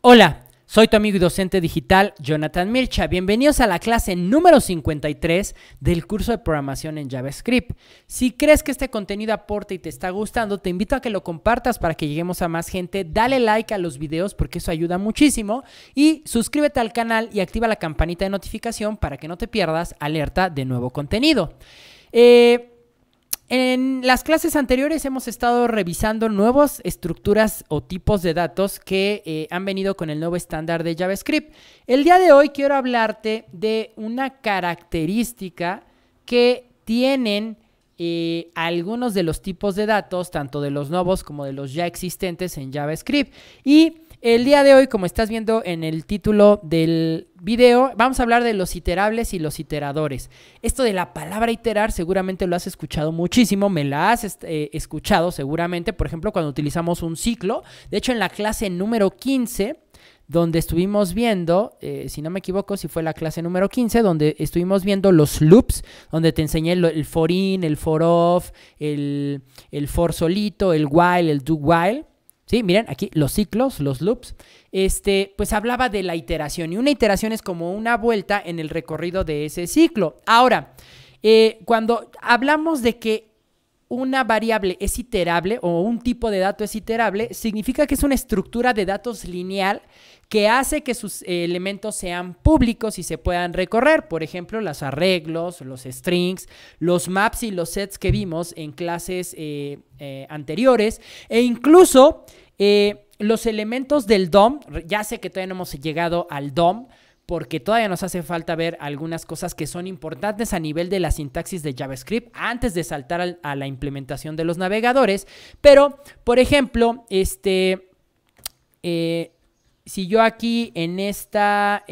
Hola, soy tu amigo y docente digital Jonathan Mircha. Bienvenidos a la clase número 53 del curso de programación en JavaScript. Si crees que este contenido aporta y te está gustando, te invito a que lo compartas para que lleguemos a más gente. Dale like a los videos porque eso ayuda muchísimo y suscríbete al canal y activa la campanita de notificación para que no te pierdas alerta de nuevo contenido. En las clases anteriores hemos estado revisando nuevas estructuras o tipos de datos que han venido con el nuevo estándar de JavaScript. El día de hoy quiero hablarte de una característica que tienen algunos de los tipos de datos, tanto de los nuevos como de los ya existentes en JavaScript. Y el día de hoy, como estás viendo en el título del video, vamos a hablar de los iterables y los iteradores. Esto de la palabra iterar seguramente lo has escuchado muchísimo, me la has escuchado seguramente, por ejemplo, cuando utilizamos un ciclo. De hecho, en la clase número 15, donde estuvimos viendo, si no me equivoco, si fue la clase número 15, donde estuvimos viendo los loops, donde te enseñé el for in, el for of, el for solito, el while, el do while. Sí, miren, aquí los ciclos, los loops, pues hablaba de la iteración, y una iteración es como una vuelta en el recorrido de ese ciclo. Ahora, cuando hablamos de que una variable es iterable o un tipo de dato es iterable, significa que es una estructura de datos lineal que hace que sus elementos sean públicos y se puedan recorrer. Por ejemplo, los arreglos, los strings, los maps y los sets que vimos en clases anteriores, e incluso los elementos del DOM. Ya sé que todavía no hemos llegado al DOM, porque todavía nos hace falta ver algunas cosas que son importantes a nivel de la sintaxis de JavaScript antes de saltar a la implementación de los navegadores. Pero, por ejemplo, si yo aquí en esta,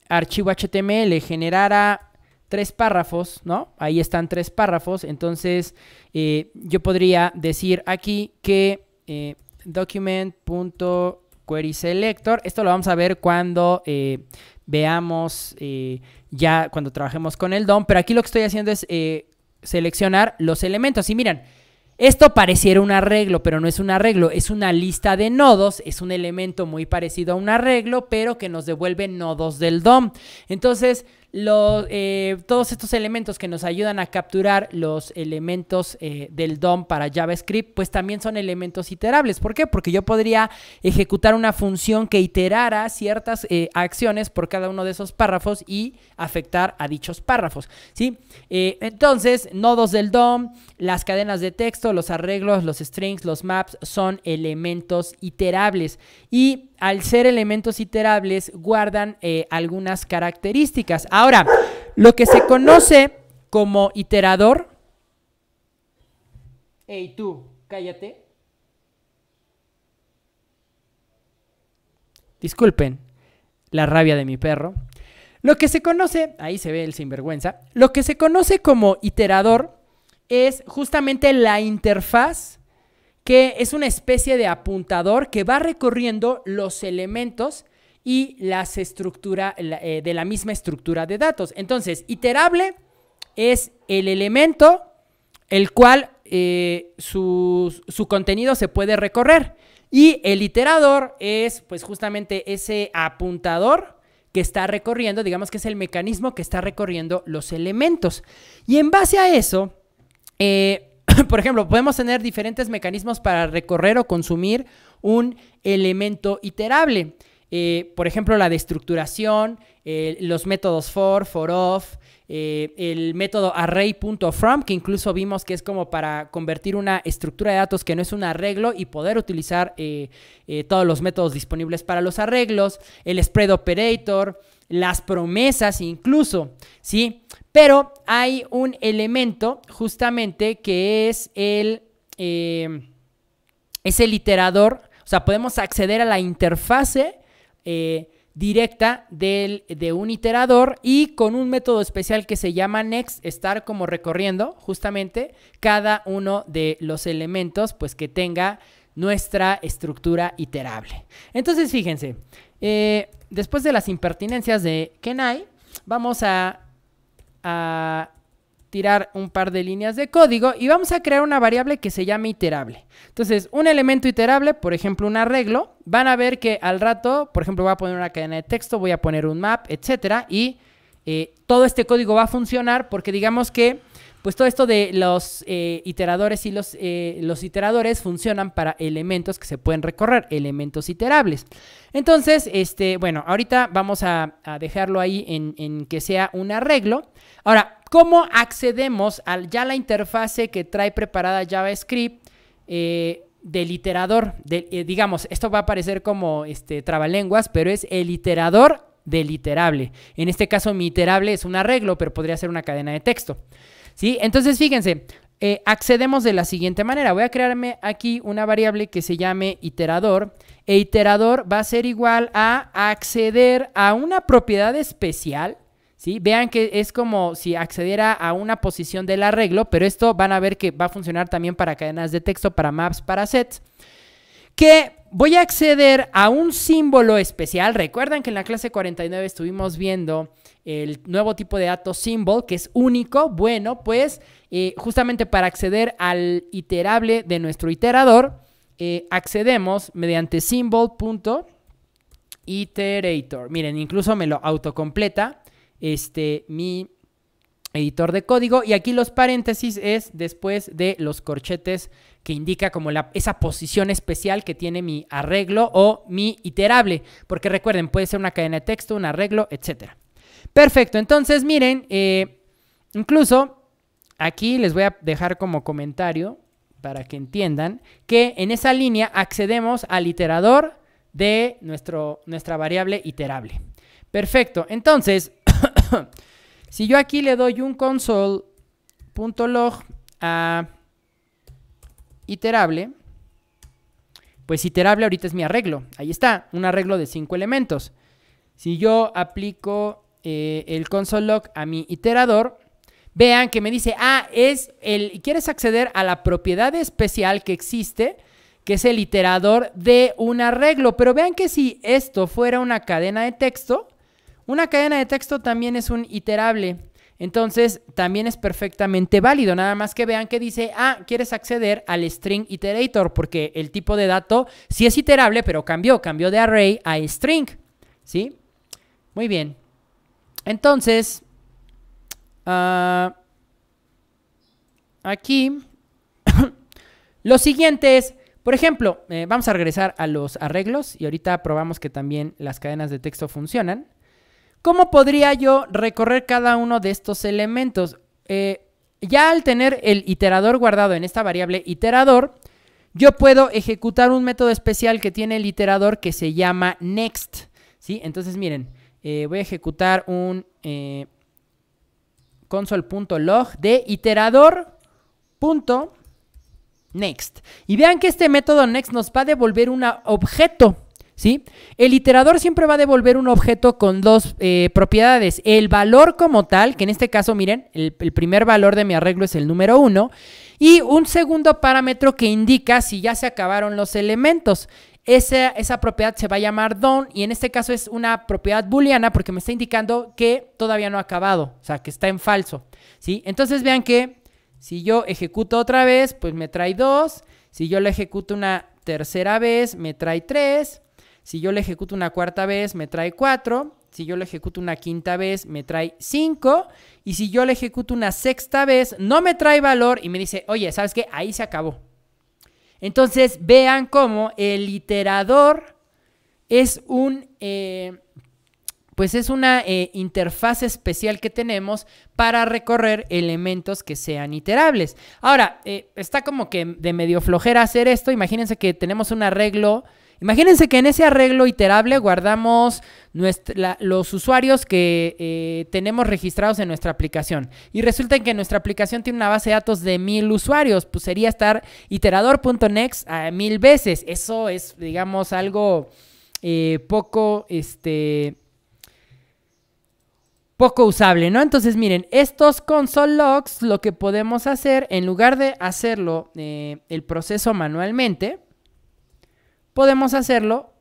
archivo HTML generara 3 párrafos, ¿no? Ahí están 3 párrafos. Entonces, yo podría decir aquí que document.querySelector, esto lo vamos a ver cuando veamos ya cuando trabajemos con el DOM, pero aquí lo que estoy haciendo es seleccionar los elementos. Y miren, esto pareciera un arreglo, pero no es un arreglo, es una lista de nodos, es un elemento muy parecido a un arreglo, pero que nos devuelve nodos del DOM. Entonces, todos estos elementos que nos ayudan a capturar los elementos del DOM para JavaScript, pues también son elementos iterables. ¿Por qué? Porque yo podría ejecutar una función que iterara ciertas acciones por cada uno de esos párrafos y afectar a dichos párrafos, ¿sí? Entonces, nodos del DOM, las cadenas de texto, los arreglos, los strings, los maps son elementos iterables. Y al ser elementos iterables, guardan algunas características. Ahora, lo que se conoce como iterador... Hey, tú, cállate. Disculpen la rabia de mi perro. Lo que se conoce... Ahí se ve el sinvergüenza. Lo que se conoce como iterador es justamente la interfaz, que es una especie de apuntador que va recorriendo los elementos y las estructuras de la misma estructura de datos. Entonces, iterable es el elemento el cual su contenido se puede recorrer, y el iterador es pues justamente ese apuntador que está recorriendo, digamos que es el mecanismo que está recorriendo los elementos. Y en base a eso, por ejemplo, podemos tener diferentes mecanismos para recorrer o consumir un elemento iterable. Por ejemplo, la destructuración, los métodos for of, el método array.from, que incluso vimos que es como para convertir una estructura de datos que no es un arreglo y poder utilizar todos los métodos disponibles para los arreglos, el spread operator, las promesas incluso, ¿sí? Pero hay un elemento justamente que es el iterador. O sea, podemos acceder a la interfase directa de un iterador, y con un método especial que se llama next, estar como recorriendo justamente cada uno de los elementos pues que tenga nuestra estructura iterable. Entonces, fíjense, después de las impertinencias de Kenai, vamos a tirar un par de líneas de código y vamos a crear una variable que se llame iterable. Entonces, un elemento iterable, por ejemplo, un arreglo, van a ver que al rato, por ejemplo, voy a poner una cadena de texto, voy a poner un map, etcétera, y todo este código va a funcionar porque digamos que pues todo esto de los iteradores y los iteradores funcionan para elementos que se pueden recorrer, elementos iterables. Entonces, bueno, ahorita vamos a dejarlo ahí en que sea un arreglo. Ahora, ¿cómo accedemos a ya la interfase que trae preparada JavaScript del iterador? Digamos, esto va a parecer como trabalenguas, pero es el iterador del iterable. En este caso, mi iterable es un arreglo, pero podría ser una cadena de texto. ¿Sí? Entonces, fíjense, accedemos de la siguiente manera. Voy a crearme aquí una variable que se llame iterador. E iterador va a ser igual a acceder a una propiedad especial. ¿Sí? Vean que es como si accediera a una posición del arreglo, pero esto van a ver que va a funcionar también para cadenas de texto, para maps, para sets. Que voy a acceder a un símbolo especial. Recuerdan que en la clase 49 estuvimos viendo el nuevo tipo de dato symbol, que es único. Bueno, pues justamente para acceder al iterable de nuestro iterador, accedemos mediante symbol.iterator. Miren, incluso me lo autocompleta mi editor de código, y aquí los paréntesis es después de los corchetes que indica como esa posición especial que tiene mi arreglo o mi iterable, porque recuerden, puede ser una cadena de texto, un arreglo, etcétera. Perfecto, entonces miren, incluso aquí les voy a dejar como comentario para que entiendan que en esa línea accedemos al iterador de nuestra variable iterable. Perfecto, entonces si yo aquí le doy un console.log a iterable, pues iterable ahorita es mi arreglo. Ahí está, un arreglo de 5 elementos. Si yo aplico el console.log a mi iterador, vean que me dice, quieres acceder a la propiedad especial que existe, que es el iterador de un arreglo. Pero vean que si esto fuera una cadena de texto también es un iterable. Entonces, también es perfectamente válido. Nada más que vean que dice, quieres acceder al string iterator, porque el tipo de dato sí es iterable, pero cambió de array a string. ¿Sí? Muy bien. Entonces, aquí, lo siguiente es, por ejemplo, vamos a regresar a los arreglos y ahorita probamos que también las cadenas de texto funcionan. ¿Cómo podría yo recorrer cada uno de estos elementos? Ya al tener el iterador guardado en esta variable iterador, yo puedo ejecutar un método especial que tiene el iterador que se llama next. ¿Sí? Entonces, miren, voy a ejecutar un console.log de iterador.next. Y vean que este método next nos va a devolver un objeto. ¿Sí? El iterador siempre va a devolver un objeto con dos propiedades. El valor como tal, que en este caso, miren, el primer valor de mi arreglo es el número 1. Y un segundo parámetro que indica si ya se acabaron los elementos. Esa propiedad se va a llamar done, y en este caso es una propiedad booleana porque me está indicando que todavía no ha acabado, o sea, que está en falso. ¿Sí? Entonces vean que si yo ejecuto otra vez, pues me trae 2. Si yo lo ejecuto una tercera vez, me trae 3. Si yo lo ejecuto una cuarta vez, me trae 4. Si yo lo ejecuto una quinta vez, me trae 5. Y si yo lo ejecuto una sexta vez, no me trae valor y me dice, oye, ¿sabes qué? Ahí se acabó. Entonces, vean cómo el iterador es es una interfaz especial que tenemos para recorrer elementos que sean iterables. Ahora, está como que de medio flojera hacer esto. Imagínense que tenemos un arreglo. Imagínense que en ese arreglo iterable guardamos los usuarios que tenemos registrados en nuestra aplicación. Y resulta que nuestra aplicación tiene una base de datos de 1000 usuarios. Pues sería estar iterador.next a 1000 veces. Eso es, digamos, algo poco usable, ¿no? Entonces, miren, estos console logs, lo que podemos hacer, en lugar de hacerlo el proceso manualmente, podemos hacerlo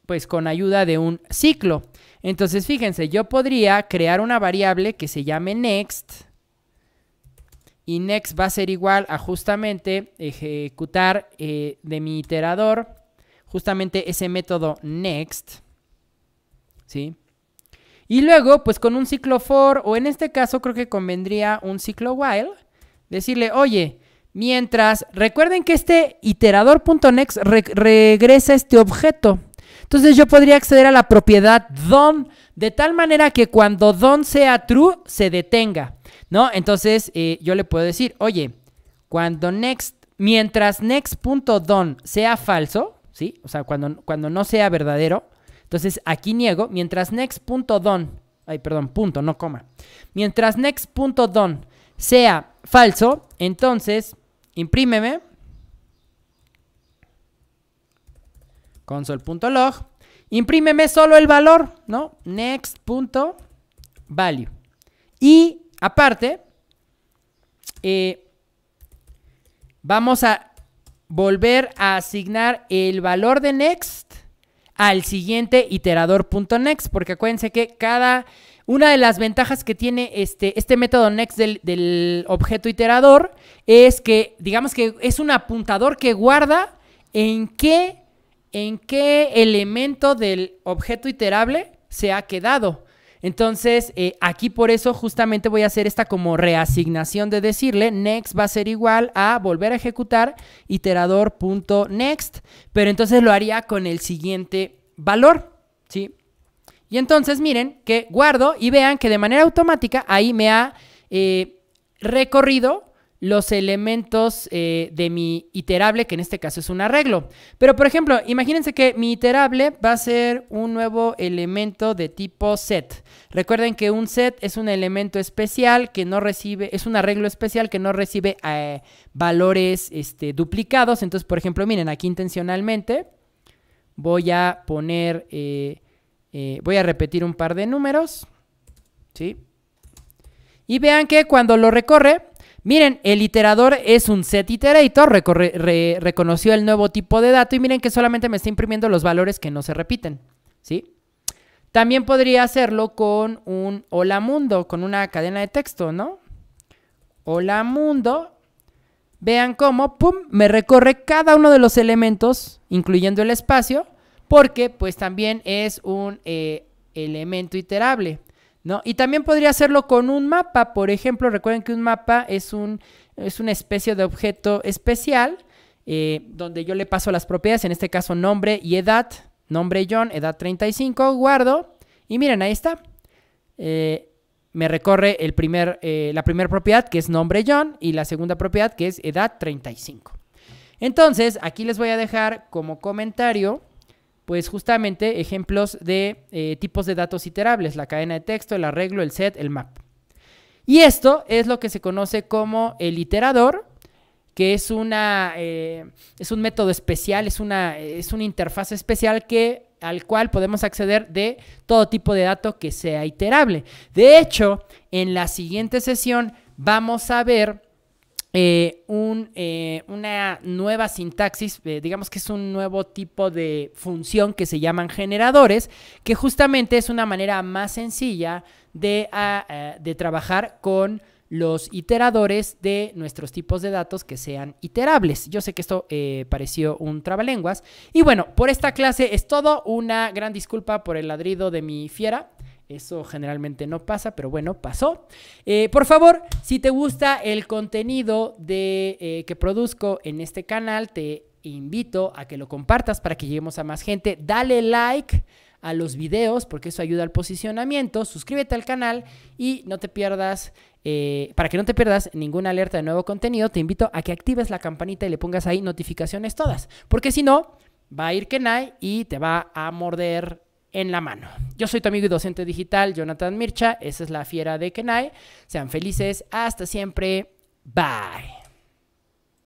pues con ayuda de un ciclo. Entonces, fíjense, yo podría crear una variable que se llame next y next va a ser igual a justamente ejecutar de mi iterador justamente ese método next, ¿sí? Y luego, pues con un ciclo for, o en este caso creo que convendría un ciclo while, decirle, oye, mientras, recuerden que este iterador.next regresa este objeto. Entonces yo podría acceder a la propiedad done de tal manera que cuando done sea true, se detenga, ¿no? Entonces yo le puedo decir, oye, mientras next.done sea falso, ¿sí? O sea, cuando no sea verdadero, entonces aquí niego, mientras next.done, punto, no coma. Mientras next.done sea falso, entonces imprímeme console.log, imprímeme solo el valor, ¿no? Next.value. Y aparte, vamos a volver a asignar el valor de next al siguiente iterador.next, porque acuérdense que una de las ventajas que tiene este método next del objeto iterador es que, digamos que es un apuntador que guarda en qué elemento del objeto iterable se ha quedado. Entonces, aquí por eso justamente voy a hacer esta como reasignación de decirle next va a ser igual a volver a ejecutar iterador.next, pero entonces lo haría con el siguiente valor, ¿sí? Y entonces miren que guardo y vean que de manera automática ahí me ha recorrido los elementos de mi iterable, que en este caso es un arreglo. Pero, por ejemplo, imagínense que mi iterable va a ser un nuevo elemento de tipo set. Recuerden que un set es un elemento especial que no recibe, es un arreglo especial que no recibe valores duplicados. Entonces, por ejemplo, miren, aquí intencionalmente voy a poner, voy a repetir un par de números, ¿sí? Y vean que cuando lo recorre, miren, el iterador es un setIterator, reconoció el nuevo tipo de dato y miren que solamente me está imprimiendo los valores que no se repiten, ¿sí? También podría hacerlo con un hola mundo, con una cadena de texto, ¿no? Hola mundo, vean cómo, pum, me recorre cada uno de los elementos, incluyendo el espacio, porque pues también es un elemento iterable, ¿no? Y también podría hacerlo con un mapa. Por ejemplo, recuerden que un mapa es una especie de objeto especial donde yo le paso las propiedades, en este caso nombre y edad, nombre John, edad 35, guardo y miren, ahí está. Me recorre la primera propiedad que es nombre John y la segunda propiedad que es edad 35. Entonces, aquí les voy a dejar como comentario pues justamente ejemplos de tipos de datos iterables, la cadena de texto, el arreglo, el set, el map. Y esto es lo que se conoce como el iterador, que es un método especial, es una interfaz especial al cual podemos acceder de todo tipo de dato que sea iterable. De hecho, en la siguiente sesión vamos a ver una nueva sintaxis, digamos que es un nuevo tipo de función que se llaman generadores, que justamente es una manera más sencilla de trabajar con los iteradores de nuestros tipos de datos que sean iterables. Yo sé que esto pareció un trabalenguas. Y bueno, por esta clase es todo. Una gran disculpa por el ladrido de mi fiera. Eso generalmente no pasa, pero bueno, pasó. Por favor, si te gusta el contenido que produzco en este canal, te invito a que lo compartas para que lleguemos a más gente. Dale like a los videos porque eso ayuda al posicionamiento. Suscríbete al canal y no te pierdas, para que no te pierdas ninguna alerta de nuevo contenido, te invito a que actives la campanita y le pongas ahí notificaciones todas. Porque si no, va a ir Kenai y te va a morder en la mano. Yo soy tu amigo y docente digital, Jonathan Mircha. Esa es la fiera de Kenai. Sean felices. Hasta siempre. Bye.